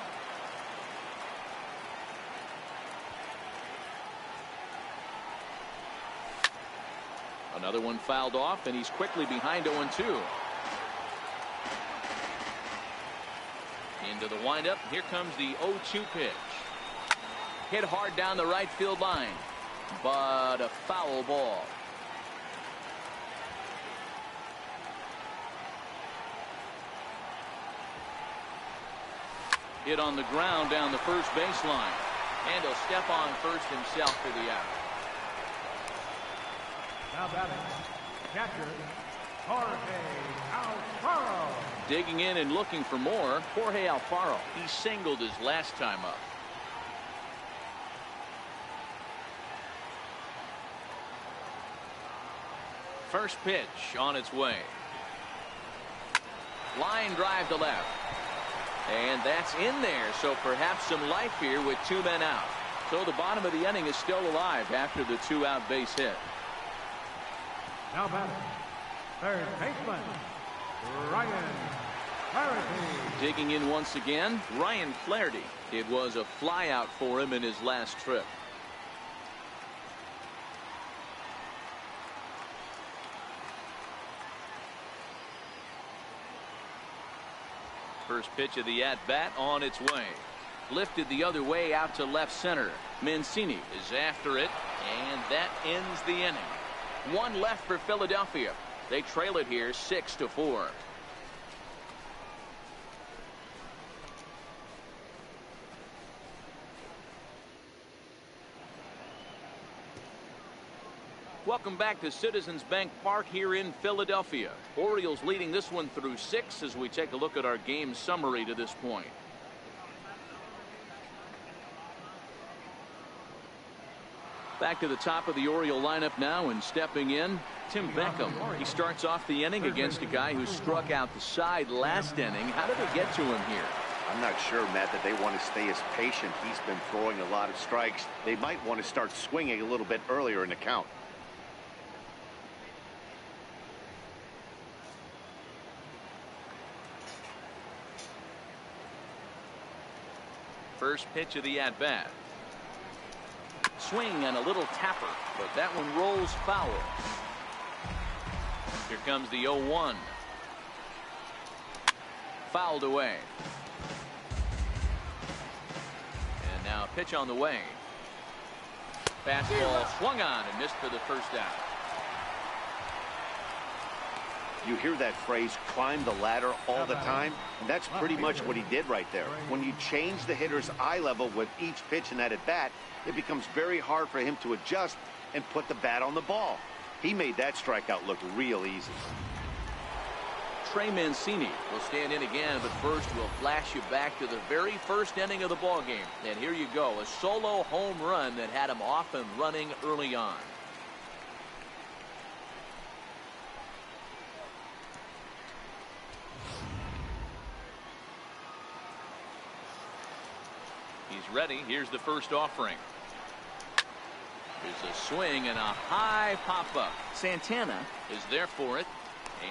Another one fouled off, and he's quickly behind 0-2. Into the windup. Here comes the 0-2 pitch. Hit hard down the right field line, but a foul ball. Hit on the ground down the first baseline, and he'll step on first himself for the out. Now batting, catcher, Jorge Alfaro. Digging in and looking for more, Jorge Alfaro. He singled his last time up. First pitch on its way. Line drive to left. And that's in there, so perhaps some life here with 2 men out. So the bottom of the inning is still alive after the 2-out base hit. Now batting, third baseman, Ryan Flaherty. Digging in once again, Ryan Flaherty. It was a flyout for him in his last trip. First pitch of the at-bat on its way. Lifted the other way out to left center. Mancini is after it, and that ends the inning. 1 left for Philadelphia. They trail it here 6-4. Welcome back to Citizens Bank Park here in Philadelphia. Orioles leading this one through 6 as we take a look at our game summary to this point. Back to the top of the Oriole lineup now, and stepping in, Tim Beckham. He starts off the inning against a guy who struck out the side last inning. How did they get to him here? I'm not sure, Matt, that they want to stay as patient. He's been throwing a lot of strikes. They might want to start swinging a little bit earlier in the count. First pitch of the at-bat. Swing and a little tapper, but that one rolls foul. Here comes the 0-1. Fouled away. And now a pitch on the way. Fastball swung on and missed for the first out. You hear that phrase, climb the ladder, all the time, and that's pretty much what he did right there. When you change the hitter's eye level with each pitch in that at-bat, it becomes very hard for him to adjust and put the bat on the ball. He made that strikeout look real easy. Trey Mancini will stand in again, but first we'll flash you back to the very first inning of the ball game. And here you go, a solo home run that had him off and running early on. He's ready. Here's the first offering. There's a swing and a high pop-up. Santana is there for it,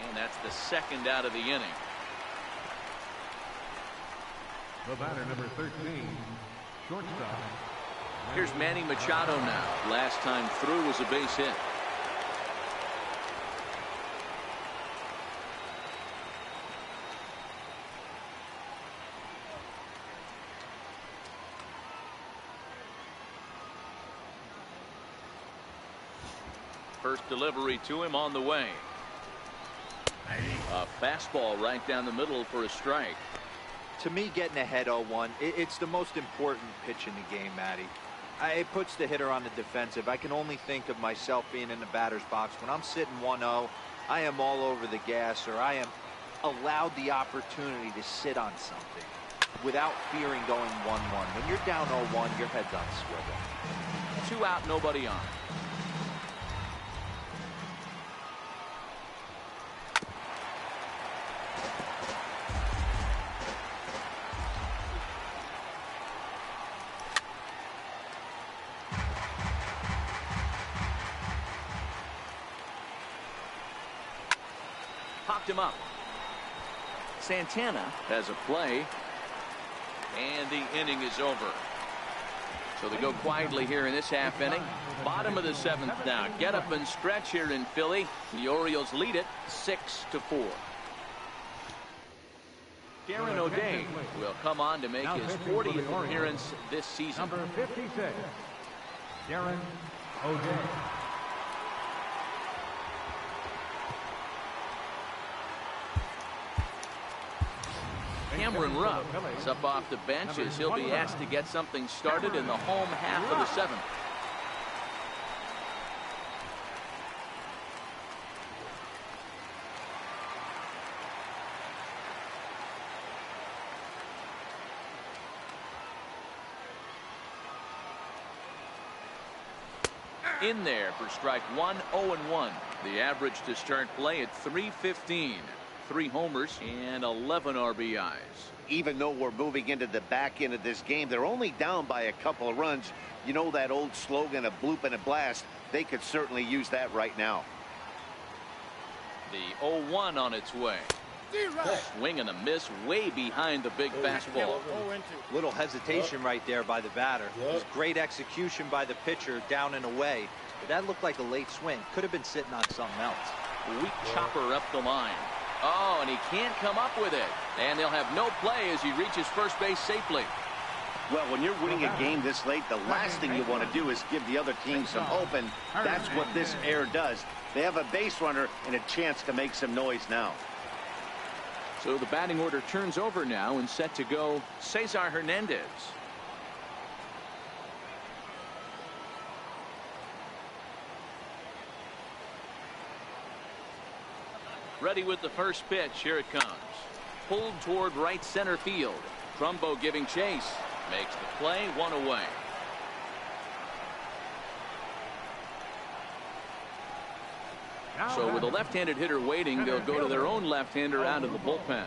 and that's the second out of the inning. The batter, number 13, shortstop. Here's Manny Machado now. Last time through was a base hit. First delivery to him on the way. A fastball right down the middle for a strike. To me, getting ahead 0-1, it's the most important pitch in the game, Matty. It puts the hitter on the defensive. I can only think of myself being in the batter's box. When I'm sitting 1-0, I am all over the gas, or I am allowed the opportunity to sit on something without fearing going 1-1. When you're down 0-1, your head's on swivel. 2 out, nobody on. Popped him up. Santana has a play, and the inning is over. So they go quietly here in this half inning. Bottom of the 7th now. Get up and stretch here in Philly. The Orioles lead it 6-4. Darren O'Day will come on to make his 40th appearance this season. Number 56, Darren O'Day. Cameron Rupp is up off the bench as he'll be asked to get something started in the home half of the 7th. In there for strike 1, 0-1. The average to start play at .315. 3 homers and 11 RBIs. Even though we're moving into the back end of this game, they're only down by a couple of runs. You know that old slogan of bloop and a blast? They could certainly use that right now. The 0-1 on its way. Swing and a miss way behind the big fastball. Little hesitation right there by the batter. It was great execution by the pitcher down and away. But that looked like a late swing. Could have been sitting on something else. Weak chopper up the line. Oh, and he can't come up with it. And they'll have no play as he reaches first base safely. Well, when you're winning a game this late, the last thing you want to do is give the other team some hope, and that's what this error does. They have a base runner and a chance to make some noise now. So the batting order turns over now and set to go Cesar Hernandez. Ready with the first pitch. Here it comes. Pulled toward right center field. Trumbo giving chase. Makes the play, 1 away. So with a left-handed hitter waiting, they'll go to their own left-hander out of the bullpen.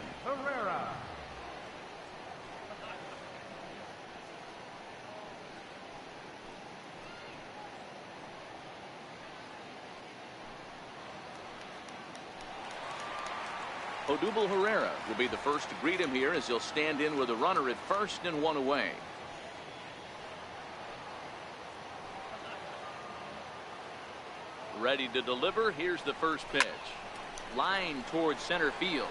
Odubel Herrera will be the first to greet him here as he'll stand in with a runner at first and 1 away. Ready to deliver. Here's the first pitch. Line towards center field.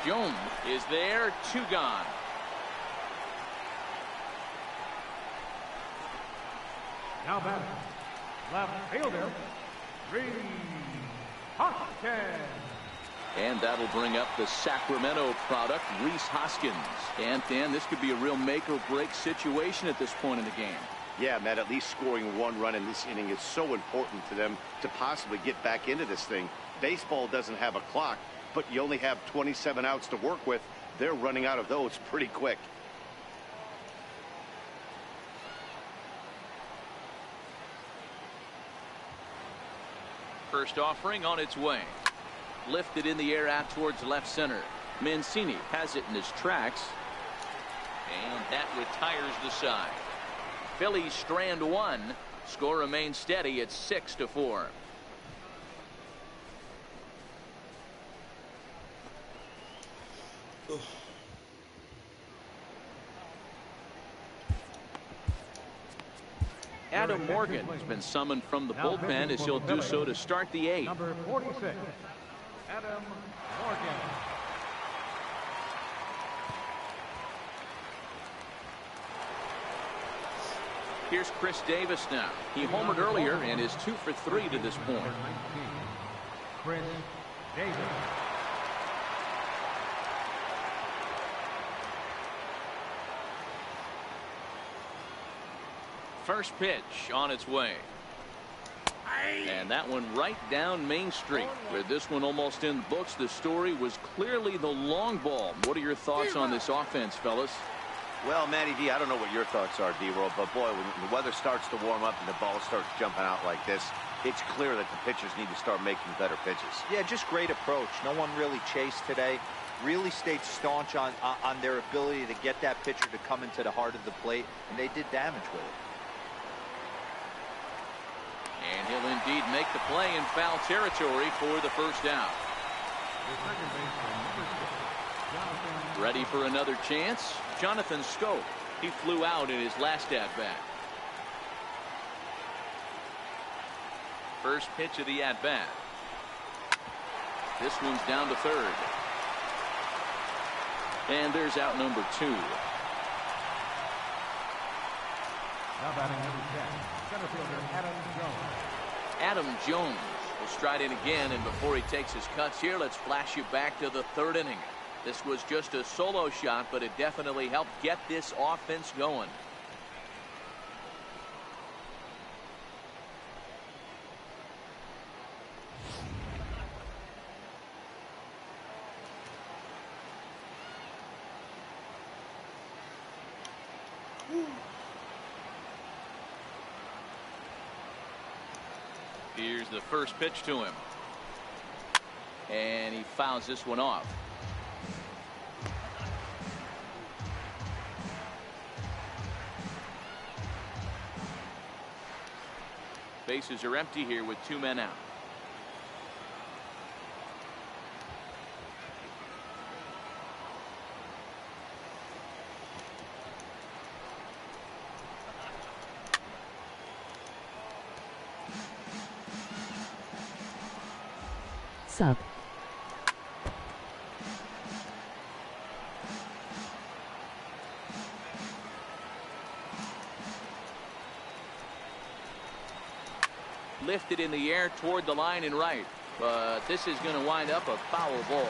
Jones is there. 2 gone. Now batting, left fielder, Reese Hoskins. And that'll bring up the Sacramento product, Rhys Hoskins. And Dan, this could be a real make or break situation at this point in the game. Yeah, Matt, at least scoring 1 run in this inning is so important to them to possibly get back into this thing. Baseball doesn't have a clock. but you only have 27 outs to work with. They're running out of those pretty quick. First offering on its way. Lifted in the air out towards left center. Mancini has it in his tracks. And that retires the side. Phillies strand one. Score remains steady at 6-4. Adam Morgan has been summoned from the bullpen as he'll do so to start the eighth. Number 46, Adam Morgan. Here's Chris Davis now. He homered earlier and is 2 for 3 to this point. Number 19, Chris Davis. First pitch on its way. And that one right down Main Street. With this one almost in the books, the story was clearly the long ball. What are your thoughts on this offense, fellas? Well, Matty V, I don't know what your thoughts are, D-Roll, but boy, when the weather starts to warm up and the ball starts jumping out like this, it's clear that the pitchers need to start making better pitches. Yeah, just great approach. No one really chased today. Really stayed staunch on their ability to get that pitcher to come into the heart of the plate, and they did damage with it. And he'll indeed make the play in foul territory for the first out. Ready for another chance? Jonathan Scope. He flew out in his last at-bat. First pitch of the at-bat. This one's down to third. And there's out number 2. Now batting number 10, center fielder Adam Jones. Adam Jones will stride in again, and before he takes his cuts here, let's flash you back to the third inning. This was just a solo shot, but it definitely helped get this offense going. Here's the first pitch to him. And he fouls this one off. Bases are empty here with 2 men out. Sub. Lifted in the air toward the line and right, but this is going to wind up a foul ball.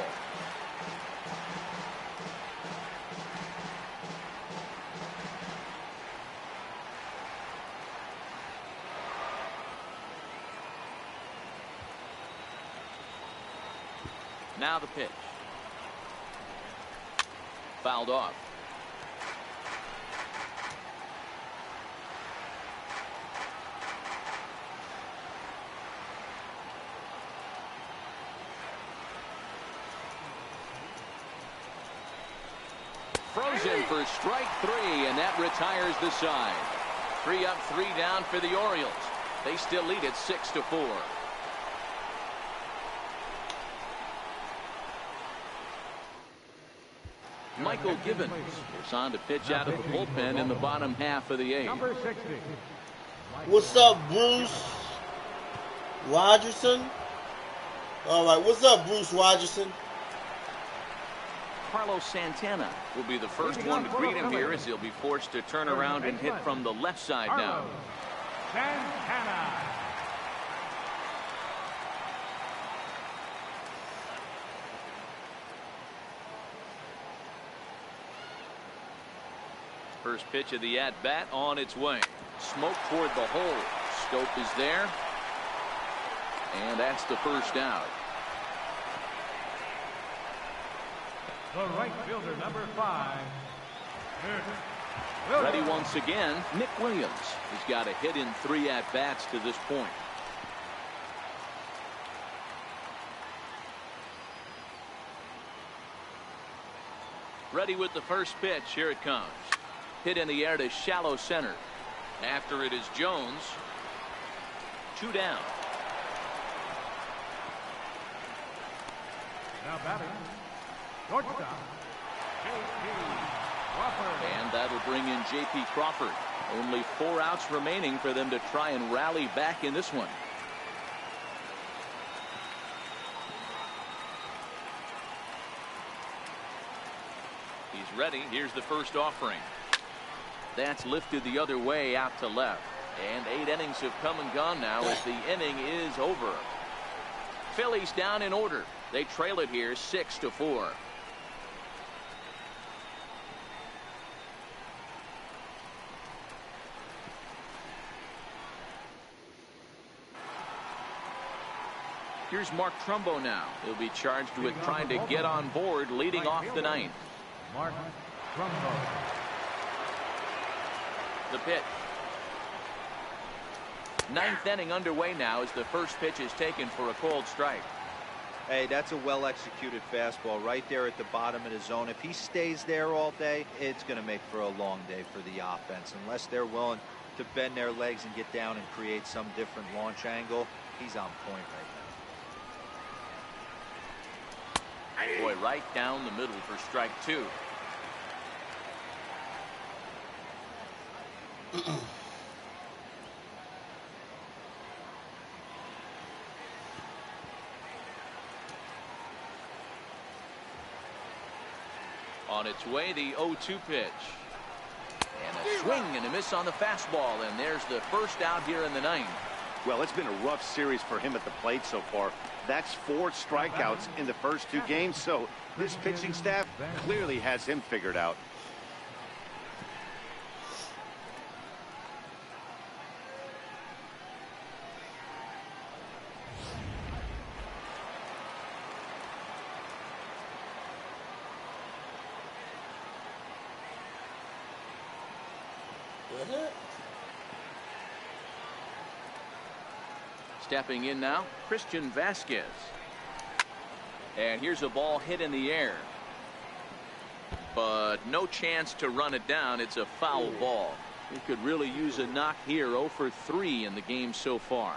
Now the pitch. Fouled off. Frozen for strike 3, and that retires the side. 3 up, 3 down for the Orioles. They still lead at 6-4. Michael Gibbons is on to pitch out of the bullpen in the bottom half of the 8th. Number 60. What's up, Bruce Rogerson? All right, what's up, Bruce Rogerson? Carlos Santana will be the first one to greet him here as he'll be forced to turn around and hit from the left side now. Santana. First pitch of the at-bat on its way. Smoke toward the hole. Scope is there. And that's the first out. the right fielder, number 5. Ready once again, Nick Williams. He's got a hit in 3 at-bats to this point. Ready with the first pitch. Here it comes. Hit in the air to shallow center. After it is Jones. 2 down. Now batting, shortstop, J.P. Crawford. And that'll bring in J.P. Crawford. Only 4 outs remaining for them to try and rally back in this one. He's ready. Here's the first offering. That's lifted the other way out to left. And 8 innings have come and gone now as the inning is over. Phillies down in order. They trail it here 6-4. Here's Mark Trumbo now. He'll be charged with trying to get on board leading off the 9th. Mark Trumbo. The pitch. 9th inning underway now as the first pitch is taken for a cold strike. Hey, that's a well-executed fastball right there at the bottom of the zone. If he stays there all day, it's going to make for a long day for the offense. Unless they're willing to bend their legs and get down and create some different launch angle, he's on point right now. Boy, right down the middle for strike 2. On its way, the 0-2 pitch. And a swing and a miss on the fastball. And there's the first out here in the 9th. Well, it's been a rough series for him at the plate so far. That's 4 strikeouts in the first 2 games. So this pitching staff clearly has him figured out. Stepping in now, Christian Vasquez. And here's a ball hit in the air. But no chance to run it down. It's a foul ball. He could really use a knock here. 0 for 3 in the game so far.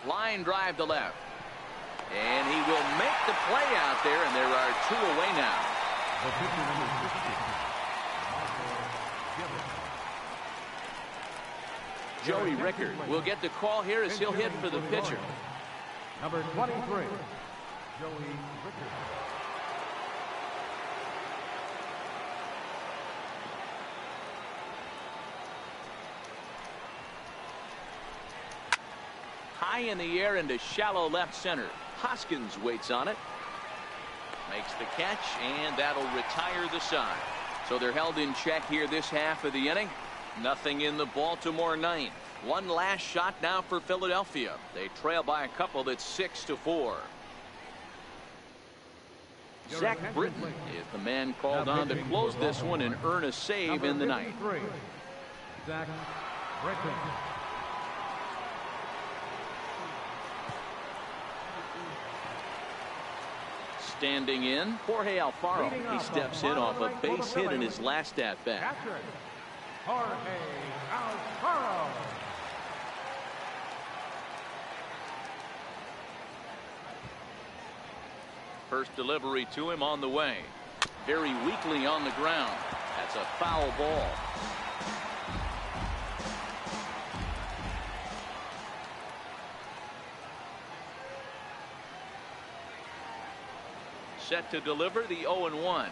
Line drive to left. And he will make the play out there, and there are 2 away now. The pitcher, number 60. Joey Rickard will get the call here as he'll hit for the pitcher. Number 23, Joey Rickard. High in the air into shallow left center. Hoskins waits on it. Makes the catch, and that'll retire the side. So they're held in check here this half of the inning. Nothing in the Baltimore 9th. One last shot now for Philadelphia. They trail by a couple. That's 6-4. Zach Britton is the man called on to close this one and earn a save in the 9th. Zach Britton. Standing in, Jorge Alfaro. He steps in off a base hit in his last at-bat. Jorge Alfaro. First delivery to him on the way. Very weakly on the ground. That's a foul ball. Set to deliver the 0-1.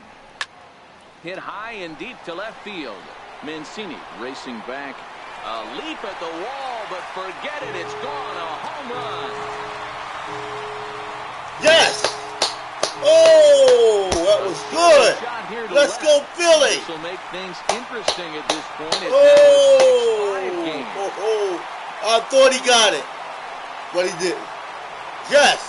Hit high and deep to left field. Mancini racing back. A leap at the wall, but forget it. It's gone. A home run. Yes! Oh, that was good. Let's go, Philly. This will make things interesting at this point. It's Oh, now a 6-5 game. I thought he got it, but he didn't. Yes.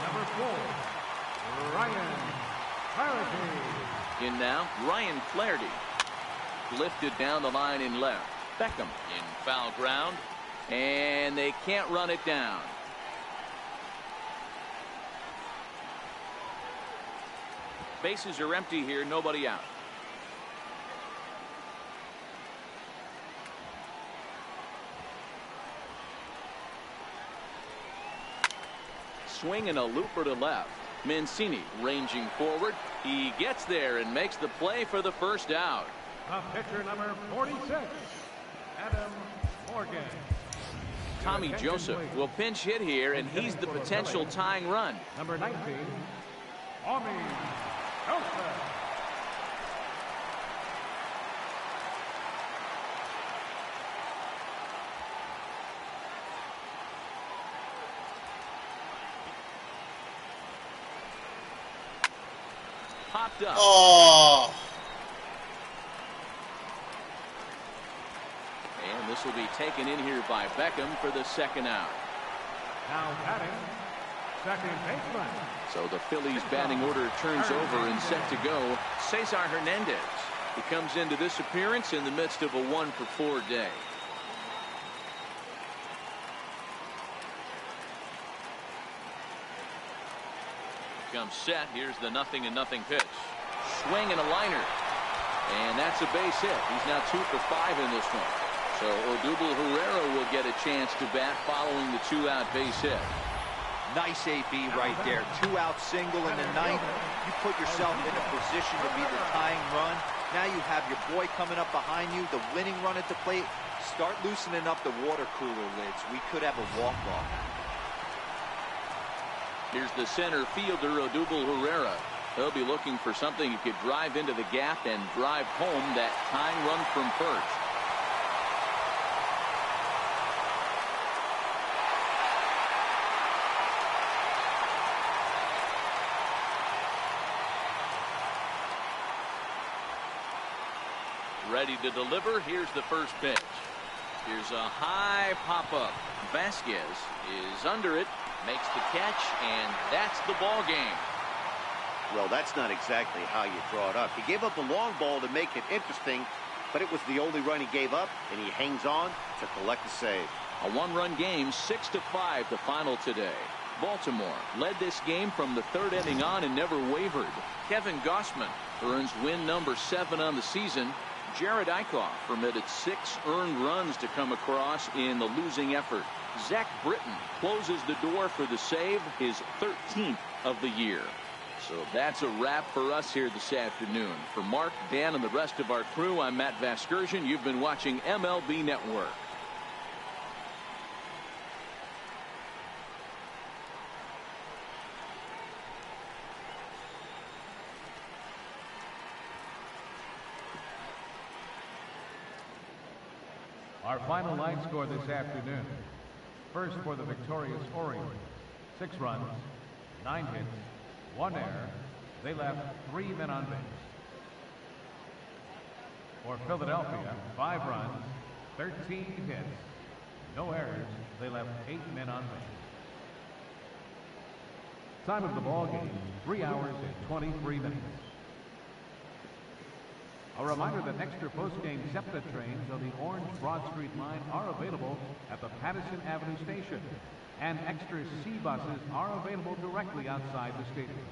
Number 4, Ryan Flaherty. In now, Ryan Flaherty. Lifted down the line in left. Beckham in foul ground. And they can't run it down. Bases are empty here. Nobody out. Swing and a looper to left. Mancini ranging forward. He gets there and makes the play for the first out. Pitcher number 46, Adam Morgan. Tommy Joseph will pinch hit here, and he's the potential tying run. Number 19, Tommy Joseph. Popped up. Oh. And this will be taken in here by Beckham for the second out. Now batting, second baseman. So the Phillies batting order turns over and set to go. Cesar Hernandez. He comes into this appearance in the midst of a 1-for-4 day. Comes set. Here's the 0-0 pitch. Swing and a liner. And that's a base hit. He's now 2 for 5 in this one. So Odubel Herrera will get a chance to bat following the 2-out base hit. Nice AB right there. 2-out single in the ninth. You put yourself in a position to be the tying run. Now you have your boy coming up behind you, the winning run at the plate. Start loosening up the water cooler lids. We could have a walk-off. Here's the center fielder, Odubel Herrera. He'll be looking for something he could drive into the gap and drive home that tying run from first. Ready to deliver. Here's the first pitch. Here's a high pop-up. Vasquez is under it, makes the catch, and that's the ball game. Well, that's not exactly how you draw it up. He gave up a long ball to make it interesting, but it was the only run he gave up, and he hangs on to collect a save. A 1-run game, 6-5 the final today. Baltimore led this game from the third inning on and never wavered. Kevin Gossman earns win number 7 on the season. Jared Eichhoff permitted 6 earned runs to come across in the losing effort. Zach Britton closes the door for the save, his 13th of the year. So that's a wrap for us here this afternoon. For Mark, Dan, and the rest of our crew, I'm Matt Vasgersian. You've been watching MLB Network. Our final line score this afternoon. First for the victorious Orioles, 6 runs, 9 hits, 1 error. They left 3 men on base. For Philadelphia, 5 runs, 13 hits, no errors. They left 8 men on base. Time of the ball game, 3 hours and 23 minutes. A reminder that extra post-game SEPTA trains on the Orange Broad Street line are available at the Patterson Avenue station, and extra C buses are available directly outside the stadium.